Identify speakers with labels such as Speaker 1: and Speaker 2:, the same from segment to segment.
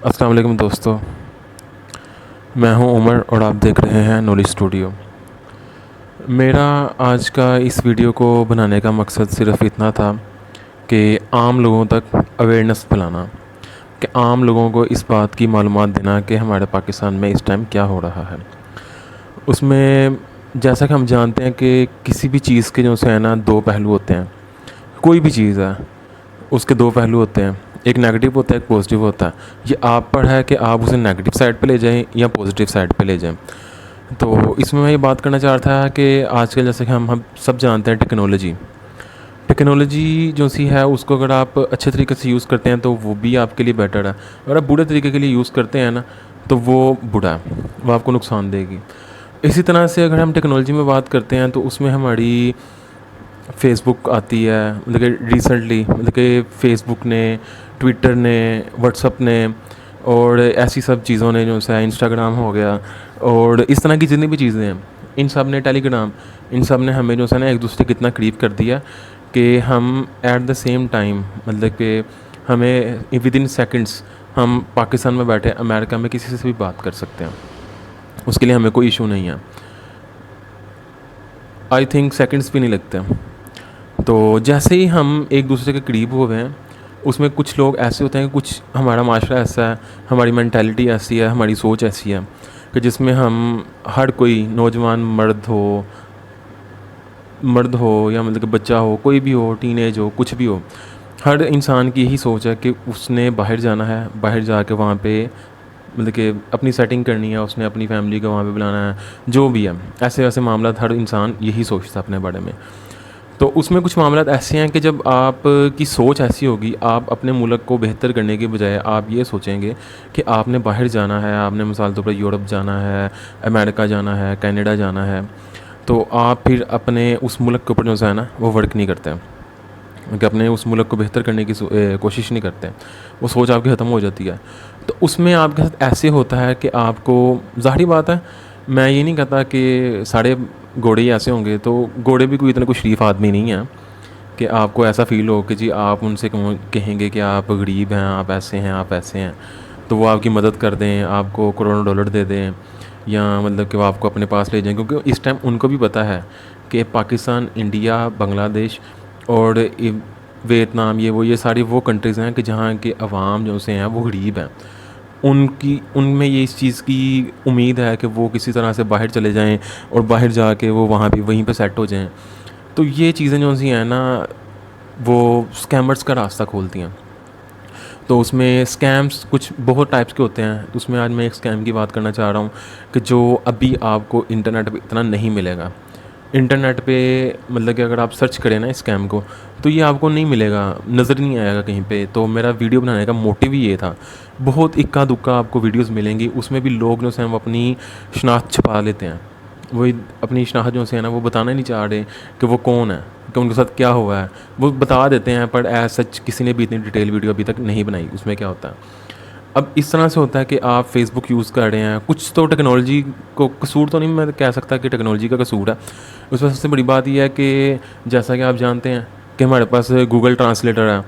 Speaker 1: السلام علیکم دوستو، میں ہوں عمر اور آپ دیکھ رہے ہیں نالج اسٹوڈیو۔ میرا آج کا اس ویڈیو کو بنانے کا مقصد صرف اتنا تھا کہ عام لوگوں تک اویئرنیس پھیلانا، کہ عام لوگوں کو اس بات کی معلومات دینا کہ ہمارے پاکستان میں اس ٹائم کیا ہو رہا ہے۔ اس میں جیسا کہ ہم جانتے ہیں کہ کسی بھی چیز کے جو ہے نا دو پہلو ہوتے ہیں۔ کوئی بھی چیز ہے اس کے دو پہلو ہوتے ہیں، ایک نیگیٹو ہوتا ہے ایک پازیٹیو ہوتا ہے۔ یہ آپ پر ہے کہ آپ اسے نیگیٹو سائڈ پہ لے جائیں یا پازیٹیو سائڈ پہ لے جائیں۔ تو اس میں یہ بات کرنا چاہ رہا تھا کہ آج کل جیسے کہ ہم سب جانتے ہیں ٹیکنالوجی جو سی ہے اس کو اگر آپ اچھے طریقے سے یوز کرتے ہیں تو وہ بھی آپ کے لیے بیٹر ہے، اگر آپ برے طریقے کے لیے یوز کرتے ہیں نا تو وہ برا ہے، وہ آپ کو نقصان دے گی۔ اسی طرح سے اگر ہم ٹیکنالوجی میں بات کرتے ہیں تو اس میں ہماری فیس بک آتی ہے، مطلب کہ ریسنٹلی مطلب کہ فیس بک نے، ٹویٹر نے، واٹس اپ نے اور ایسی سب چیزوں نے جو ہے انسٹاگرام ہو گیا اور اس طرح کی جتنی بھی چیزیں ہیں، ان سب نے ٹیلی گرام، ان سب نے ہمیں جو ہے نا ایک دوسرے کے اتنا قریب کر دیا کہ ہم ایٹ دا سیم ٹائم مطلب کہ ہمیں ود ان سیکنڈس ہم پاکستان میں بیٹھے امریکہ میں کسی سے بھی بات کر سکتے ہیں، اس کے لیے ہمیں کوئی ایشو نہیں ہے۔ آئی تھنک سیکنڈس بھی نہیں لگتے۔ تو جیسے ہی ہم ایک دوسرے کے قریب ہوئے ہیں، اس میں کچھ لوگ ایسے ہوتے ہیں کہ کچھ ہمارا معاشرہ ایسا ہے، ہماری مینٹیلٹی ایسی ہے، ہماری سوچ ایسی ہے کہ جس میں ہم ہر کوئی نوجوان مرد ہو یا مطلب کہ بچہ ہو، کوئی بھی ہو، ٹین ایج ہو، کچھ بھی ہو، ہر انسان کی یہی سوچ ہے کہ اس نے باہر جانا ہے، باہر جا کے وہاں پہ مطلب کہ اپنی سیٹنگ کرنی ہے، اس نے اپنی فیملی کو وہاں پہ بلانا ہے، جو بھی ہے ایسے معاملات ہر انسان یہی سوچتا ہے اپنے بارے میں۔ تو اس میں کچھ معاملات ایسے ہیں کہ جب آپ کی سوچ ایسی ہوگی، آپ اپنے ملک کو بہتر کرنے کے بجائے آپ یہ سوچیں گے کہ آپ نے باہر جانا ہے، آپ نے مثال طور پر یورپ جانا ہے، امریکہ جانا ہے، کینیڈا جانا ہے، تو آپ پھر اپنے اس ملک کے اوپر جو ہے نا وہ ورک نہیں کرتے ہیں کہ اپنے اس ملک کو بہتر کرنے کی کوشش نہیں کرتے، وہ سوچ آپ کی ختم ہو جاتی ہے۔ تو اس میں آپ کے ساتھ ایسے ہوتا ہے کہ آپ کو ظاہری بات ہے، میں یہ نہیں کہتا کہ سارے گھوڑے ہی ایسے ہوں گے، تو گھوڑے بھی کوئی اتنا کوئی شریف آدمی نہیں ہیں کہ آپ کو ایسا فیل ہو کہ جی آپ ان سے کہیں گے کہ آپ غریب ہیں، آپ ایسے ہیں، آپ ایسے ہیں، تو وہ آپ کی مدد کر دیں، آپ کو کروڑوں ڈالر دے دیں یا مطلب کہ وہ آپ کو اپنے پاس لے جائیں، کیونکہ اس ٹائم ان کو بھی پتہ ہے کہ پاکستان، انڈیا، بنگلہ دیش اور ویتنام، یہ ساری وہ کنٹریز ہیں کہ جہاں کے عوام جو سے ہیں وہ غریب ہیں، ان میں یہ اس چیز کی امید ہے کہ وہ کسی طرح سے باہر چلے جائیں اور باہر جا کے وہ وہیں پہ سیٹ ہو جائیں۔ تو یہ چیزیں جو سی ہیں نا وہ اسکیمرز کا راستہ کھولتی ہیں۔ تو اس میں اسکیمس کچھ بہت ٹائپس کے ہوتے ہیں، اس میں آج میں ایک اسکیم کی بات کرنا چاہ رہا ہوں کہ جو ابھی آپ کو انٹرنیٹ پہ اتنا نہیں ملے گا۔ انٹرنیٹ پہ مطلب کہ اگر آپ سرچ کریں نا اسکیم کو تو یہ آپ کو نہیں ملے گا، نظر نہیں آئے گا کہیں پہ۔ تو میرا ویڈیو بنانے کا موٹیو ہی یہ تھا۔ بہت اکا دکا آپ کو ویڈیوز ملیں گی، اس میں بھی لوگ جو ہیں وہ اپنی شناخت چھپا لیتے ہیں، وہ اپنی شناخت جو ہے نا وہ بتانا نہیں چاہ رہے کہ وہ کون ہے، کہ ان کے ساتھ کیا ہوا ہے، وہ بتا دیتے ہیں پر ایز سچ کسی نے بھی اتنی ڈیٹیل ویڈیو ابھی تک نہیں بنائی۔ اس میں کیا ہوتا ہے، اب اس طرح سے ہوتا ہے کہ آپ فیس بک یوز کر رہے ہیں، کچھ تو ٹیکنالوجی کو قصور تو نہیں میں کہہ سکتا کہ ٹیکنالوجی کا قصور ہے، اس میں سب سے بڑی بات یہ ہے کہ جیسا کہ آپ جانتے ہیں کہ ہمارے پاس گوگل ٹرانسلیٹر ہے۔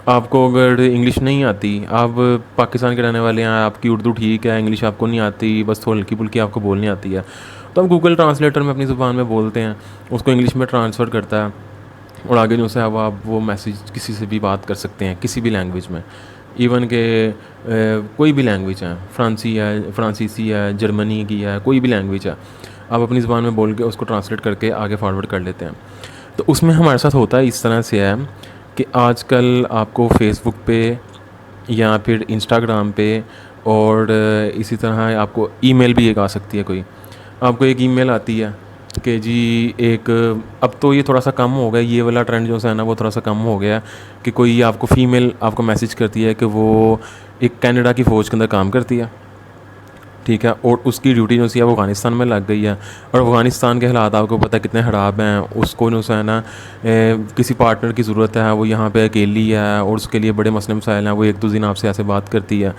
Speaker 1: آپ کو اگر انگلش نہیں آتی، آپ پاکستان کے رہنے والے ہیں، آپ کی اردو ٹھیک ہے، انگلش آپ کو نہیں آتی، بس تھوڑی ہلکی پھلکی آپ کو بولنی آتی ہے، تو آپ گوگل ٹرانسلیٹر میں اپنی زبان میں بولتے ہیں، اس کو انگلش میں ٹرانسفر کرتا ہے اور آگے جو ہے وہ آپ وہ میسیج کسی سے بھی بات کر سکتے ہیں کسی بھی لینگویج میں، ایون کہ کوئی بھی لینگویج ہے، فرانسیسی ہے، جرمنی کی ہے، کوئی بھی لینگویج ہے، آپ اپنی زبان میں بول کے اس کو ٹرانسلیٹ کر کے آگے فارورڈ کر لیتے ہیں۔ تو اس میں ہمارے ساتھ ہوتا ہے اس طرح سے ہے کہ آج کل آپ کو فیس بک پہ یا پھر انسٹاگرام پہ اور اسی طرح آپ کو ای میل بھی ایک آ سکتی ہے، کوئی آپ کو ایک ای میل آتی ہے کہ جی ایک، اب تو یہ تھوڑا سا کم ہو گیا، یہ والا ٹرینڈ جو ہے نا وہ تھوڑا سا کم ہو گیا کہ کوئی آپ کو فیمیل آپ کو میسیج کرتی ہے کہ وہ ایک کینیڈا کی فوج کے اندر کام کرتی ہے، ٹھیک ہے، اور اس کی ڈیوٹی جو سی ہے وہ افغانستان میں لگ گئی ہے، اور افغانستان کے حالات آپ کو پتہ کتنے خراب ہیں، اس کو جو ہے نا کسی پارٹنر کی ضرورت ہے، وہ یہاں پہ اکیلی ہے اور اس کے لیے بڑے مسئلے مسائل ہیں، وہ ایک دو دن آپ سے ایسے بات کرتی ہے،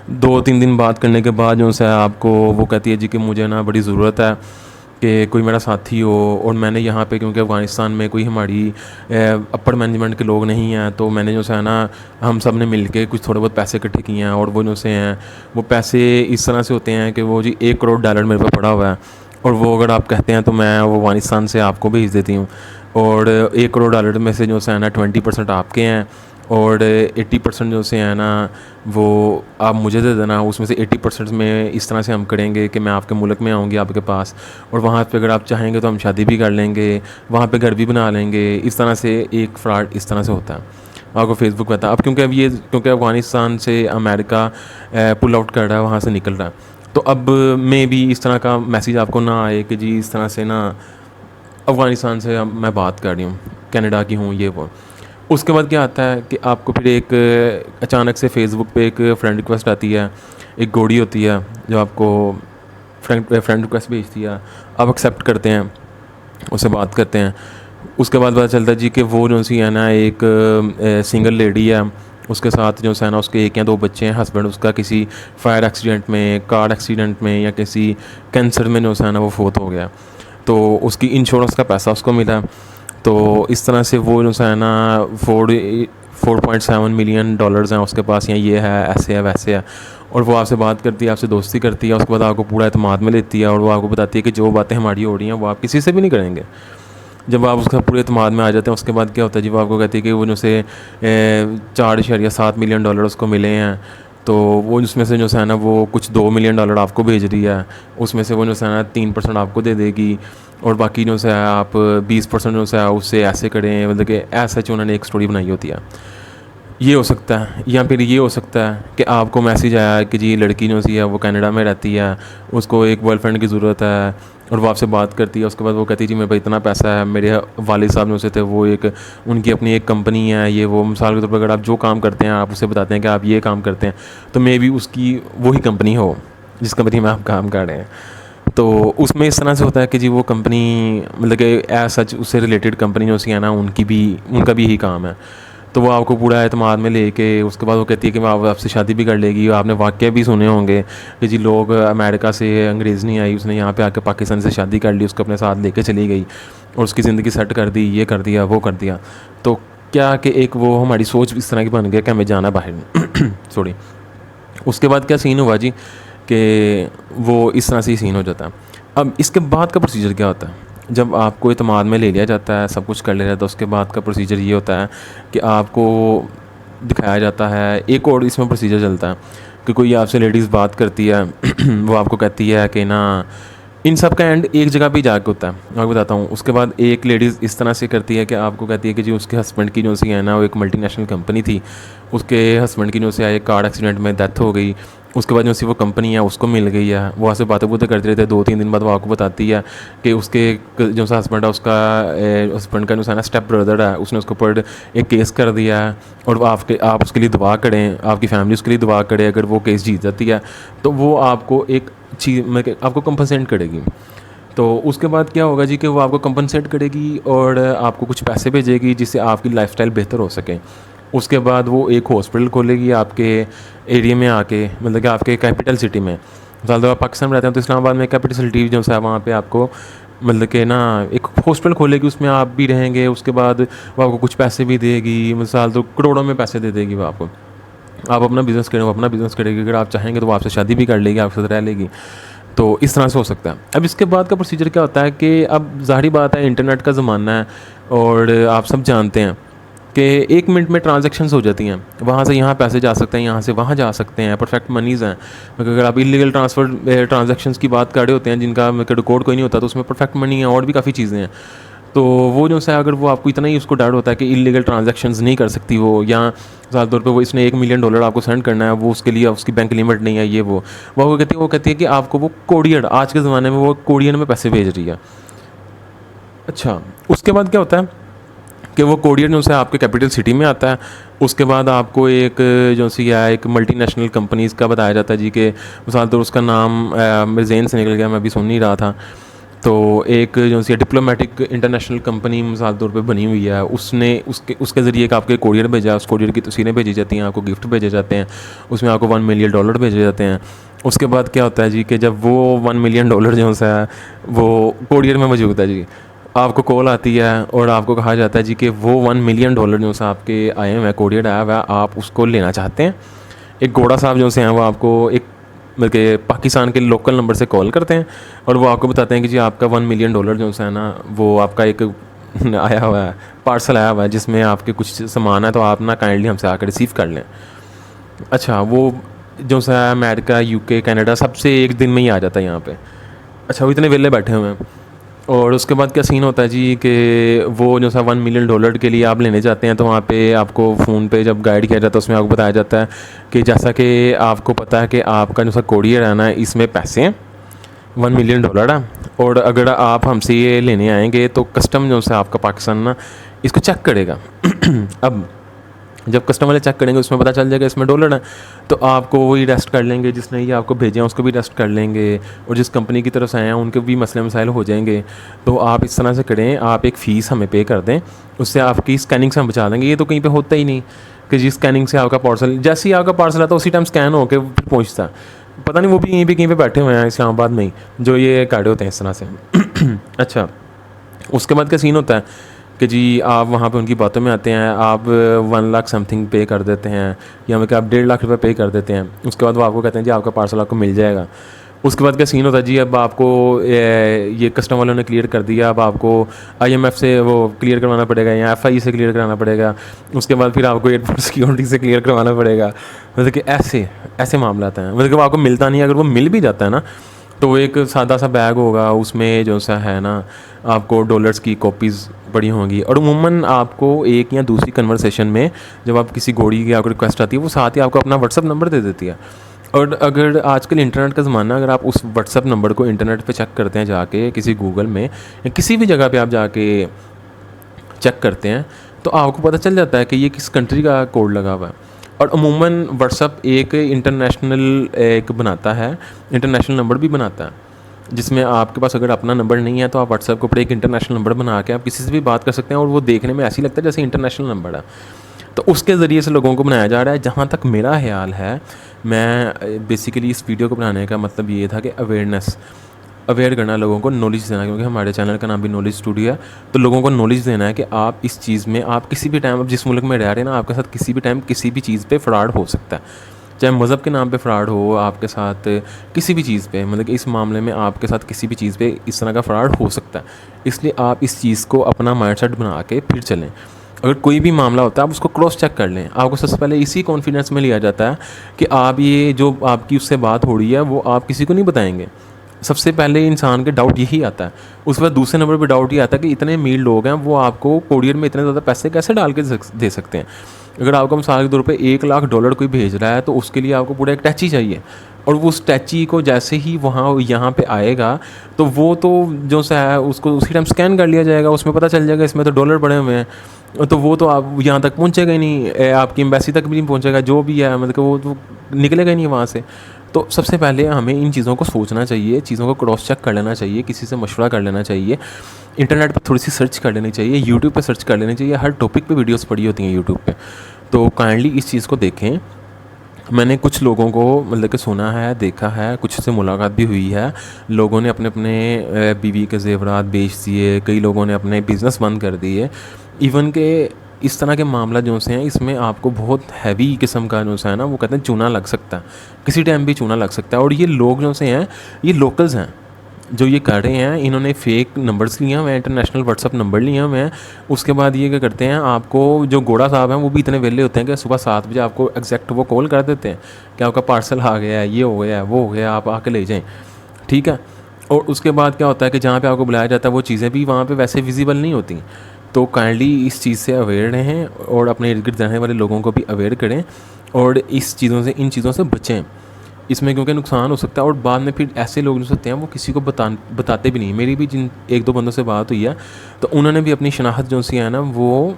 Speaker 1: 2-3 دن بات کرنے کے بعد جو ہے آپ کو وہ کہتی ہے جی کہ مجھے نا بڑی ضرورت ہے کہ کوئی میرا ساتھی ہو اور میں نے یہاں پہ کیونکہ افغانستان میں کوئی ہماری اپر مینجمنٹ کے لوگ نہیں ہیں تو میں نے جو ہے نا ہم سب نے مل کے کچھ تھوڑے بہت پیسے اکٹھے کیے ہیں اور وہ جو سے ہیں وہ پیسے اس طرح سے ہوتے ہیں کہ وہ جی $1 کروڑ میرے پاس پڑا ہوا ہے اور وہ اگر آپ کہتے ہیں تو میں وہ افغانستان سے آپ کو بھیج دیتی ہوں اور $1 کروڑ میں سے جو ہے نا 20% آپ کے ہیں اور 80% جو سے ہیں نا وہ آپ مجھے دے دینا. اس میں سے 80% میں اس طرح سے ہم کریں گے کہ میں آپ کے ملک میں آؤں گی آپ کے پاس اور وہاں پہ اگر آپ چاہیں گے تو ہم شادی بھی کر لیں گے, وہاں پہ گھر بھی بنا لیں گے. اس طرح سے ایک فراڈ اس طرح سے ہوتا ہے. آپ کو فیس بک پتہ اب کیونکہ افغانستان سے امریکہ پل آؤٹ کر رہا ہے, وہاں سے نکل رہا ہے, تو اب میں بھی اس طرح کا میسیج آپ کو نہ آئے کہ جی اس طرح سے نا افغانستان سے میں بات کر رہی ہوں, کینیڈا کی ہوں یہ وہ. اس کے بعد کیا آتا ہے کہ آپ کو پھر ایک اچانک سے فیس بک پہ ایک فرینڈ ریکویسٹ آتی ہے, ایک گوڑی ہوتی ہے جو آپ کو فرینڈ ریکویسٹ بھیجتی ہے, آپ ایکسیپٹ کرتے ہیں, اس سے بات کرتے ہیں. اس کے بعد پتہ چلتا ہے جی کہ وہ جو سی ہے نا ایک سنگل لیڈی ہے, اس کے ساتھ جو ہے نا اس کے 1 یا 2 بچے ہیں. ہسبینڈ اس کا کسی فائر ایکسیڈنٹ میں, کار ایکسیڈنٹ میں یا کسی کینسر میں جو ہے نا وہ فوت ہو گیا, تو اس کی انشورنس کا پیسہ اس کو ملا. تو اس طرح سے وہ جو ہے نا $4.7 ملین ہیں اس کے پاس, یا یہ ہے ایسے ہے ویسے ہے, اور وہ آپ سے بات کرتی ہے, آپ سے دوستی کرتی ہے. اس کے بعد آپ کو پورا اعتماد میں لیتی ہے اور وہ آپ کو بتاتی ہے کہ جو باتیں ہماری ہو رہی ہیں وہ آپ کسی سے بھی نہیں کریں گے. جب آپ اس کا پورے اعتماد میں آ جاتے ہیں اس کے بعد کیا ہوتا ہے جی وہ آپ کو کہتی ہے کہ وہ جو سے $4.7 ملین اس کو ملے ہیں, تو وہ اس میں سے جو ہے نا وہ کچھ $2 ملین آپ کو بھیج رہی ہے. اس میں سے وہ جو ہے نا 3% آپ کو دے دے گی اور باقی جو ہے آپ 20% جو ہے اس سے ایسے کریں, مطلب کہ ایسا انہوں نے ایک اسٹوری بنائی ہوتی ہے. یہ ہو سکتا ہے, یا پھر یہ ہو سکتا ہے کہ آپ کو میسیج آیا کہ جی لڑکی جو سی ہے وہ کینیڈا میں رہتی ہے, اس کو ایک بوائے فرینڈ کی ضرورت ہے اور وہ آپ سے بات کرتی ہے. اس کے بعد وہ کہتی ہے جی میرے پاس اتنا پیسہ ہے, میرے والد صاحب جو سے تھے وہ ایک ان کی اپنی ایک کمپنی ہے, یہ وہ مثال کے طور پر اگر آپ جو کام کرتے ہیں آپ اسے بتاتے ہیں کہ آپ یہ کام کرتے ہیں, تو مے بی اس کی وہی کمپنی ہو جس کمپنی میں آپ کام کر رہے ہیں. تو اس میں اس طرح سے ہوتا ہے کہ جی وہ کمپنی مطلب کہ ایز سچ اس سے ریلیٹڈ کمپنی جو سی ہے نا ان کا بھی یہی کام ہے. تو وہ آپ کو پورا اعتماد میں لے کے اس کے بعد وہ کہتی ہے کہ میں آپ سے شادی بھی کر لے گی. آپ نے واقعہ بھی سنے ہوں گے کہ جی لوگ امریکہ سے انگریز نہیں آئی, اس نے یہاں پہ آ کے پاکستان سے شادی کر لی, اس کو اپنے ساتھ لے کے چلی گئی اور اس کی زندگی سیٹ کر دی, یہ کر دیا وہ کر دیا. تو کیا کہ ایک وہ ہماری سوچ اس طرح کی بن گیا کہ ہمیں جانا باہر سوری. اس کے بعد کیا سین ہوا جی کہ وہ اس طرح سے ہی سین ہو جاتا ہے. اب اس کے بعد کا پروسیجر کیا ہوتا ہے؟ جب آپ کو اعتماد میں لے لیا جاتا ہے, سب کچھ کر لیا جاتا ہے, اس کے بعد کا پروسیجر یہ ہوتا ہے کہ آپ کو دکھایا جاتا ہے. ایک اور اس میں پروسیجر چلتا ہے کہ کوئی آپ سے لیڈیز بات کرتی ہے, وہ آپ کو کہتی ہے کہ نا ان سب کا اینڈ ایک جگہ پہ جا کے ہوتا ہے. میں آپ کو بتاتا ہوں. اس کے بعد ایک لیڈیز اس طرح سے کرتی ہے کہ آپ کو کہتی ہے کہ جی اس کے ہسبینڈ کی جو سی ہے نا وہ ایک ملٹی نیشنل کمپنی تھی, اس کے ہسبینڈ کی جو سی ایک کار ایکسیڈنٹ میں ڈیتھ ہو گئی. اس کے بعد جو سی وہ کمپنی ہے اس کو مل گئی ہے. وہ ایسے باتیں کرتے رہتے ہیں. 2-3 دن بعد وہ آپ کو بتاتی ہے کہ اس کے جو سا ہسبینڈ ہے اس کا ہسبینڈ کا جو ہے نا اسٹیپ بردر ہے, اس نے اس کے اوپر ایک کیس کر دیا ہے اور وہ آپ اس کے لیے دعا کریں, آپ کی فیملی اس کے لیے دعا کرے. اگر وہ کیس جیت جاتی ہے تو وہ آپ کو ایک چیز آپ کو کمپنسیٹ کرے گی. تو اس کے بعد کیا ہوگا جی کہ وہ آپ کو کمپنسیٹ کرے گی اور آپ کو کچھ پیسے بھیجے گی جس سے آپ کی لائف اسٹائل بہتر ہو سکے. اس کے بعد وہ ایک ہاسپٹل کھولے گی آپ کے ایریے میں آ کے, مطلب کہ آپ کے کیپٹل سٹی میں. مثال طور پر پاکستان میں رہتے ہیں تو اسلام آباد میں کیپٹل سٹی جو ہے وہاں پہ آپ کو مطلب کہ نا ایک ہاسپٹل کھولے گی, اس میں آپ بھی رہیں گے. اس کے بعد وہ آپ کو کچھ پیسے بھی دے گی, مثال تو کروڑوں میں پیسے دے گی وہ آپ کو. آپ اپنا بزنس کریں, وہ اپنا بزنس کرے گی. اگر آپ چاہیں گے تو وہ آپ سے شادی بھی کر لے گی, آپ سے رہ لے گی. تو اس طرح سے ہو سکتا ہے. اب اس کے بعد کا پروسیجر کیا ہوتا ہے کہ اب ظاہری بات ہے انٹرنیٹ کا زمانہ ہے اور آپ سب جانتے ہیں کہ 1 منٹ میں ٹرانزیکشنز ہو جاتی ہیں. وہاں سے یہاں پیسے جا سکتے ہیں, یہاں سے وہاں جا سکتے ہیں, پرفیکٹ منیز ہیں. اگر آپ انلیگل ٹرانزیکشنز کی بات کر رہے ہوتے ہیں جن کا ریکارڈ کوئی نہیں ہوتا, تو اس میں پرفیکٹ منی ہے اور بھی کافی چیزیں ہیں. تو وہ جو ہے اگر وہ آپ کو اتنا ہی اس کو ڈر ہوتا ہے کہ انلیگل ٹرانزیکشنز نہیں کر سکتی وہ, یا مثال طور پہ وہ اس نے $1 ملین آپ کو سینڈ کرنا ہے, وہ اس کے لیے اس کی بینک لمٹ نہیں ہے, یہ وہ کہتی ہے کہ آپ کو وہ کوریئر, آج کے زمانے میں وہ کوریئر میں پیسے بھیج رہی ہے. اچھا, اس کے بعد کیا ہوتا ہے کہ وہ کوریئر جو ہے آپ کے کیپٹل سٹی میں آتا ہے. اس کے بعد آپ کو ایک جو سی ہے ایک ملٹی نیشنل کمپنیز کا بتایا جاتا ہے جی کہ مثال طور اس کا نام میرے ذہن سے نکل گیا, میں ابھی سن نہیں رہا تھا. تو ایک جو سی ڈپلومیٹک انٹرنیشنل کمپنی مثال طور پہ بنی ہوئی ہے, اس نے اس کے ذریعے ایک آپ کے کوریئر بھیجا. اس کوریئر کی تصویریں بھیجی جاتی ہیں, آپ کو گفٹ بھیجے جاتے ہیں, اس میں آپ کو $1 ملین بھیجے جاتے ہیں. اس کے بعد کیا ہوتا ہے جی کہ جب وہ $1 ملین جو ہے وہ کوریئر میں موجود ہے جی، آپ کو کال آتی ہے اور آپ کو کہا جاتا ہے جی کہ وہ $1 ملین جو سے آپ کے آئے ہوئے ہیں، کوریئر آیا ہوا ہے، آپ اس کو لینا چاہتے ہیں۔ ایک گھوڑا صاحب جو سے ہیں وہ آپ کو ایک بلکہ پاکستان کے لوکل نمبر سے کال کرتے ہیں اور وہ آپ کو بتاتے ہیں کہ جی آپ کا $1 ملین جو ہے نا وہ آپ کا ایک آیا ہوا ہے، پارسل آیا ہوا ہے جس میں آپ کے کچھ سامان ہے، تو آپ نا کائنڈلی ہم سے آ کے ریسیو کر لیں۔ اچھا وہ جو سا امریکہ، یو کے، کینیڈا سب سے ایک دن میں ہی آ جاتا ہے یہاں پہ۔ اچھا وہ اتنے ویلے بیٹھے ہوئے ہیں، اور اس کے بعد کیا سین ہوتا ہے جی کہ وہ جو سا $1 ملین کے لیے آپ لینے جاتے ہیں، تو وہاں پہ آپ کو فون پہ جب گائیڈ کیا جاتا ہے اس میں آپ کو بتایا جاتا ہے کہ جیسا کہ آپ کو پتہ ہے کہ آپ کا جو سا کوریئر ہے نا اس میں پیسے ہیں، $1 ملین ہے، اور اگر آپ ہم سے یہ لینے آئیں گے تو کسٹم جو سا آپ کا پاکستان نا اس کو چیک کرے گا۔ اب جب کسٹم والے چیک کریں گے اس میں پتہ چل جائے گا اس میں ڈالر ہے، تو آپ کو وہی ریسٹ کر لیں گے، جس نے یہ آپ کو بھیجے ہیں اس کو بھی ریسٹ کر لیں گے، اور جس کمپنی کی طرف سے آئے ہیں ان کے بھی مسئلے مسائل ہو جائیں گے۔ تو آپ اس طرح سے کریں، آپ ایک فیس ہمیں پے کر دیں، اس سے آپ کی اسکیننگ سے ہم بچا دیں گے۔ یہ تو کہیں پہ ہوتا ہی نہیں کہ جی اسکیننگ سے آپ کا پارسل، جیسے ہی آپ کا پارسل آتا ہے اسی ٹائم اسکین ہو کے پہنچتا ہے، پتہ نہیں وہ بھی یہیں پہ کہیں پہ بیٹھے ہوئے ہیں اسلام آباد میں ہی جو یہ کاڑے ہوتے ہیں اس طرح سے۔ اچھا اس کے بعد کیا سین ہوتا ہے کہ جی آپ وہاں پہ ان کی باتوں میں آتے ہیں، آپ 1 لاکھ سم تھنگ پے کر دیتے ہیں، یا کہ آپ 1.5 لاکھ روپے پے کر دیتے ہیں۔ اس کے بعد وہ آپ کو کہتے ہیں جی آپ کا پارسل آپ کو مل جائے گا۔ اس کے بعد کیا سین ہوتا ہے جی اب آپ کو یہ کسٹم والوں نے کلیئر کر دیا، اب آپ کو IMF سے وہ کلیئر کروانا پڑے گا یا FI سے کلیئر کرانا پڑے گا، اس کے بعد پھر آپ کو ایئرپورٹ سیکیورٹی سے کلیئر کروانا پڑے گا۔ مطلب کہ ایسے معاملات ہیں، مطلب کہ وہ آپ کو ملتا نہیں ہے۔ اگر وہ مل بھی جاتا ہے نا تو وہ ایک سادہ سا بیگ ہوگا، اس میں جو سا ہے نا آپ کو ڈالرز کی کاپیز پڑی ہوں گی، اور عموماً آپ کو ایک یا دوسری کنورسیشن میں جب آپ کسی گوڑی کی آپ کو ریکویسٹ آتی ہے وہ ساتھ ہی آپ کو اپنا واٹس ایپ نمبر دے دیتی ہے۔ اور اگر آج کل انٹرنیٹ کا زمانہ، اگر آپ اس واٹس ایپ نمبر کو انٹرنیٹ پہ چیک کرتے ہیں جا کے کسی گوگل میں یا کسی بھی جگہ پہ آپ جا کے چیک کرتے ہیں تو آپ کو پتہ چل جاتا ہے کہ یہ کس کنٹری کا کوڈ لگا ہوا ہے۔ اور عموماً واٹس ایپ ایک انٹرنیشنل ایک بناتا ہے، انٹرنیشنل نمبر بھی بناتا ہے، جس میں آپ کے پاس اگر اپنا نمبر نہیں ہے تو آپ واٹس ایپ کے اوپر ایک انٹرنیشنل نمبر بنا کے آپ کسی سے بھی بات کر سکتے ہیں، اور وہ دیکھنے میں ایسے ہی لگتا ہے جیسے انٹرنیشنل نمبر ہے۔ تو اس کے ذریعے سے لوگوں کو بنایا جا رہا ہے۔ جہاں تک میرا خیال ہے، میں بیسیکلی اس ویڈیو کو بنانے کا مطلب یہ تھا کہ اویئر کرنا، لوگوں کو نالج دینا، کیونکہ ہمارے چینل کا نام بھی نالج اسٹوڈیو ہے، تو لوگوں کو نالج دینا ہے کہ آپ اس چیز میں، آپ کسی بھی ٹائم، اب جس ملک میں رہ رہے ہیں نا، آپ کے ساتھ کسی بھی ٹائم کسی بھی چیز پہ فراڈ ہو سکتا ہے، چاہے مذہب کے نام پہ فراڈ ہو آپ کے ساتھ، کسی بھی چیز پہ، مطلب کہ اس معاملے میں آپ کے ساتھ کسی بھی چیز پہ اس طرح کا فراڈ ہو سکتا ہے۔ اس لیے آپ اس چیز کو اپنا مائنڈ سیٹ بنا کے پھر چلیں۔ اگر کوئی بھی معاملہ ہوتا ہے آپ اس کو کراس چیک کر لیں۔ آپ کو سب سے پہلے اسی کانفیڈنس میں لیا جاتا ہے کہ آپ یہ جو آپ کی اس سے بات ہو رہی ہے وہ آپ کسی کو نہیں بتائیں گے۔ سب سے پہلے انسان کے ڈاؤٹ یہی آتا ہے۔ اس کے بعد دوسرے نمبر پہ ڈاؤٹ یہ آتا ہے کہ اتنے امیر لوگ ہیں وہ آپ کو کوریئر میں اتنے زیادہ پیسے کیسے ڈال کے دے سکتے ہیں۔ اگر آپ کو مثال کے طور پہ $1 لاکھ کوئی بھیج رہا ہے تو اس کے لیے آپ کو پورا ایک ٹیچی چاہیے، اور وہ اس ٹیچی کو جیسے ہی یہاں پہ آئے گا تو وہ تو جو سا ہے اس کو اسی ٹائم اسکین کر لیا جائے گا، اس میں پتہ چل جائے گا اس میں تو ڈالر پڑے ہوئے ہیں، تو وہ تو آپ یہاں تک پہنچے گا ہی نہیں، آپ کی ایمبیسی تک بھی نہیں پہنچے گا، جو بھی ہے مطلب کہ وہ تو نکلے گا ہی نہیں وہاں سے۔ تو سب سے پہلے ہمیں ان چیزوں کو سوچنا چاہیے، چیزوں کو کراس چیک کر لینا چاہیے، کسی سے مشورہ کر لینا چاہیے، انٹرنیٹ پہ تھوڑی سی سرچ کر لینی چاہیے، یوٹیوب پہ سرچ کر لینی چاہیے، ہر ٹاپک پہ ویڈیوز پڑی ہوتی ہیں یوٹیوب پہ، تو کائنڈلی اس چیز کو دیکھیں۔ میں نے کچھ لوگوں کو مطلب کہ سنا ہے، دیکھا ہے، کچھ سے ملاقات بھی ہوئی ہے، لوگوں نے اپنے بیوی کے زیورات بیچ دیے، کئی لوگوں نے اپنے بزنس بند کر دیے، ایون کہ اس طرح کے معاملہ جو سے ہیں اس میں آپ کو بہت ہیوی قسم کا جو سا ہے نا وہ کہتے ہیں چونا لگ سکتا ہے، کسی ٹائم بھی چونا لگ سکتا ہے۔ اور یہ لوگ جو سے ہیں یہ لوکلز ہیں جو یہ کر رہے ہیں، انہوں نے فیک نمبرز لیے ہوئے ہیں، انٹرنیشنل واٹس ایپ نمبر لیے ہوئے ہیں۔ اس کے بعد یہ کیا کرتے ہیں، آپ کو جو گوڑا صاحب ہیں وہ بھی اتنے ویلے ہوتے ہیں کہ صبح 7 بجے آپ کو ایگزیکٹ وہ کال کر دیتے ہیں کہ آپ کا پارسل آ گیا ہے، یہ ہو گیا ہے، وہ ہو گیا، آپ آ کے لے جائیں، ٹھیک ہے۔ اور اس کے بعد کیا ہوتا ہے کہ جہاں پہ آپ کو بلایا جاتا ہے وہ چیزیں بھی وہاں پہ ویسے ویزیبل نہیں ہوتی۔ تو کائنڈلی اس چیز سے اویئر رہیں اور اپنے ارد گرد رہنے والے لوگوں کو بھی اویئر کریں، اور ان چیزوں سے بچیں، اس میں کیونکہ نقصان ہو سکتا ہے۔ اور بعد میں پھر ایسے لوگ جو ہوتے ہیں وہ کسی کو بتاتے بھی نہیں۔ میری بھی جن 1-2 بندوں سے بات ہوئی ہے تو انہوں نے بھی اپنی شناخت جو سی ہے نا وہ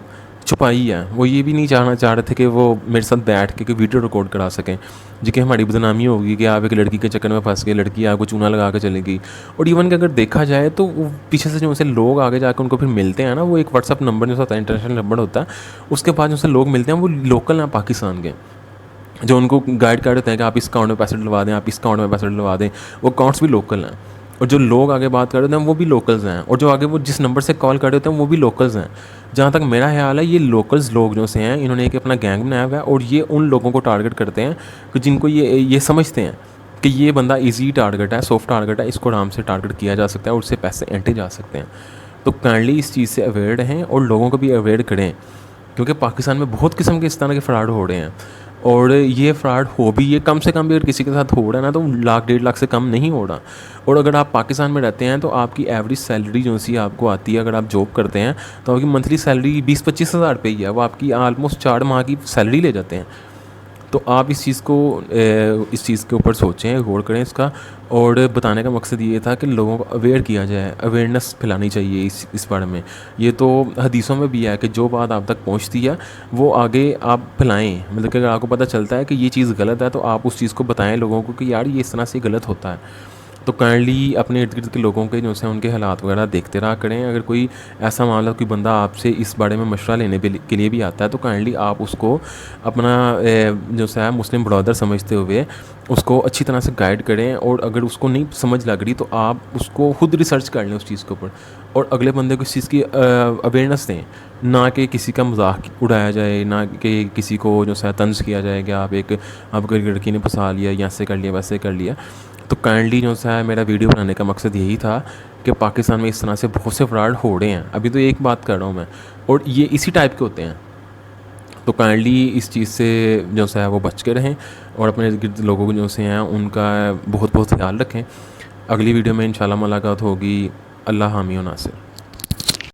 Speaker 1: چھپائی ہے، وہ یہ بھی نہیں چاہ رہے تھے کہ وہ میرے ساتھ بیٹھ کے ویڈیو ریکارڈ کرا سکیں، جی کہ ہماری بدنامی ہوگی کہ آپ ایک لڑکی کے چکر میں پھنس گئے، لڑکی آپ کو چونا لگا کے چلے گی۔ اور ایون کہ اگر دیکھا جائے تو وہ پیچھے سے جو سے لوگ آگے جا کے ان کو پھر ملتے ہیں نا، وہ ایک واٹس ایپ نمبر جو ہوتا ہے انٹرنیشنل نمبر ہوتا ہے، اس کے بعد جو سے لوگ ملتے ہیں وہ لوکل ہیں پاکستان کے، جو ان کو گائڈ کر دیتے ہیں کہ آپ اس اکاؤنٹ میں پیسے ڈلوا دیں, آپ اس اکاؤنٹ میں پیسے ڈلوا دیں, وہ اکاؤنٹس بھی لوکل ہیں, اور جو لوگ آگے بات کر رہے ہیں وہ بھی لوکلز ہیں, اور جو آگے وہ جس نمبر سے کال کر رہے ہوتے ہیں وہ بھی لوکلز ہیں. جہاں تک میرا خیال ہے یہ لوکلز لوگ جو سے ہیں انہوں نے ایک اپنا گینگ بنایا ہوا ہے, اور یہ ان لوگوں کو ٹارگٹ کرتے ہیں کہ جن کو یہ سمجھتے ہیں کہ یہ بندہ ایزی ٹارگٹ ہے, سافٹ ٹارگٹ ہے, اس کو آرام سے ٹارگٹ کیا جا سکتا ہے اور اس سے پیسے اینٹے جا سکتے ہیں. تو کائنڈلی اس چیز سے اویئر رہیں اور لوگوں کو بھی اویئر کریں, کیونکہ پاکستان میں بہت قسم کے اس طرح کے فراڈ ہو رہے ہیں. اور یہ فراڈ ہو بھی, یہ کم سے کم بھی اگر کسی کے ساتھ ہو رہا ہے نا تو 1,00,000 سے کم نہیں ہو رہا. اور اگر آپ پاکستان میں رہتے ہیں تو آپ کی ایوریج سیلری جو سی آپ کو آتی ہے, اگر آپ جاب کرتے ہیں تو آپ کی منتھلی سیلری 20-25 ہزار روپے ہی ہے, وہ آپ کی آلموسٹ 4 ماہ کی سیلری لے جاتے ہیں. تو آپ اس چیز کے اوپر سوچیں, غور کریں اس کا. اور بتانے کا مقصد یہ تھا کہ لوگوں کو اویئر کیا جائے, اویئرنیس پھیلانی چاہیے اس بارے میں. یہ تو حدیثوں میں بھی ہے کہ جو بات آپ تک پہنچتی ہے وہ آگے آپ پھیلائیں. مطلب کہ اگر آپ کو پتہ چلتا ہے کہ یہ چیز غلط ہے تو آپ اس چیز کو بتائیں لوگوں کو کہ یار یہ اس طرح سے غلط ہوتا ہے. تو کائنڈلی اپنے ارد گرد کے لوگوں کے جو سے ان کے حالات وغیرہ دیکھتے رہا کریں. اگر کوئی ایسا معاملہ, کوئی بندہ آپ سے اس بارے میں مشورہ لینے کے لیے بھی آتا ہے تو کائنڈلی آپ اس کو اپنا جو ہے مسلم برادر سمجھتے ہوئے اس کو اچھی طرح سے گائیڈ کریں. اور اگر اس کو نہیں سمجھ لگ رہی تو آپ اس کو خود ریسرچ کر لیں اس چیز کے اوپر, اور اگلے بندے کو اس چیز کی اویئرنیس دیں. نہ کہ کسی کا مذاق اڑایا جائے, نہ کہ کسی کو جو ہے طنز کیا جائے کہ آپ کو لڑکی نے پھنسا لیا, یا ایسے کر لیا ویسے کر لیا. تو کائنڈلی جو ہے میرا ویڈیو بنانے کا مقصد یہی تھا کہ پاکستان میں اس طرح سے بہت سے فراڈ ہو رہے ہیں. ابھی تو ایک بات کر رہا ہوں میں, اور یہ اسی ٹائپ کے ہوتے ہیں. تو کائنڈلی اس چیز سے جو ہے وہ بچ کے رہیں, اور اپنے ارد گرد لوگوں جو سے ہیں ان کا بہت خیال رکھیں. اگلی ویڈیو میں انشاءاللہ ملاقات ہوگی. اللہ حامی و ناصر.